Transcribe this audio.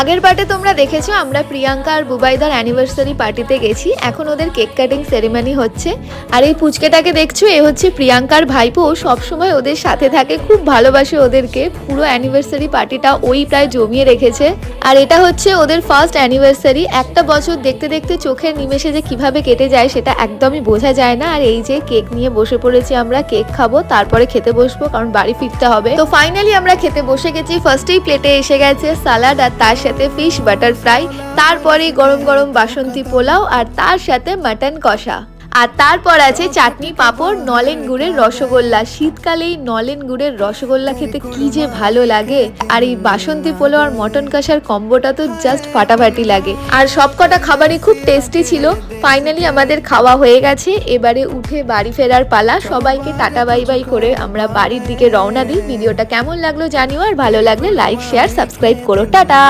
আগের পার্টে তোমরা দেখেছো আমরা প্রিয়াঙ্কা আর বুবাইদার অ্যানিভার্সারি পার্টিতে গেছি। এখন ওদের কেক কাটিং সেরেমনি হচ্ছে। আর এই পুচকেটাকে দেখছো, এ হচ্ছে প্রিয়াঙ্কার ভাইপো। সবসময় ওদের সাথে থাকে, খুব ভালোবাসে ওদেরকে। পুরো অ্যানিভার্সারি পার্টিটা ওই প্রায় জমিয়ে রেখেছে। আর এটা হচ্ছে ওদের ফার্স্ট অ্যানিভার্সারি। একটা বছর দেখতে দেখতে চোখের নিমেষে যে কিভাবে কেটে যায় সেটা একদমই বোঝা যায় না। আর এই যে কেক নিয়ে বসে পড়েছি আমরা, কেক খাবো, তারপরে খেতে বসবো, কারণ বাড়ি ফিরতে হবে। তো ফাইনালি আমরা খেতে বসে গেছি। ফার্স্টেই প্লেটে এসে গেছে সালাড, আর তার সাথে ফিশ বাটার ফ্রাই, তারপরে গরম গরম বাসন্তী পোলাও, আর তার সাথে মাটন কষা। আর তারপর আছে চাটনি, পাঁপড়, নলেন গুড়ের রসগোল্লা। শীতকালে এই নলেন গুড়ের রসগোল্লা খেতে কি যে ভালো লাগে। আর এই বাসন্তী পোলাও আর মটন কষার কম্বোটা তো জাস্ট ফাটাফাটি লাগে। আর সবকটা খাবারই খুব টেস্টি ছিল। ফাইনালি আমাদের খাওয়া হয়ে গেছে। এবারে উঠে বাড়ি ফেরার পালা। সবাইকে টাটা বাই বাই করে আমরা বাড়ির দিকে রওনা দিই। ভিডিওটা কেমন লাগলো জানিও, আর ভালো লাগলে লাইক, শেয়ার, সাবস্ক্রাইব করো। টাটা।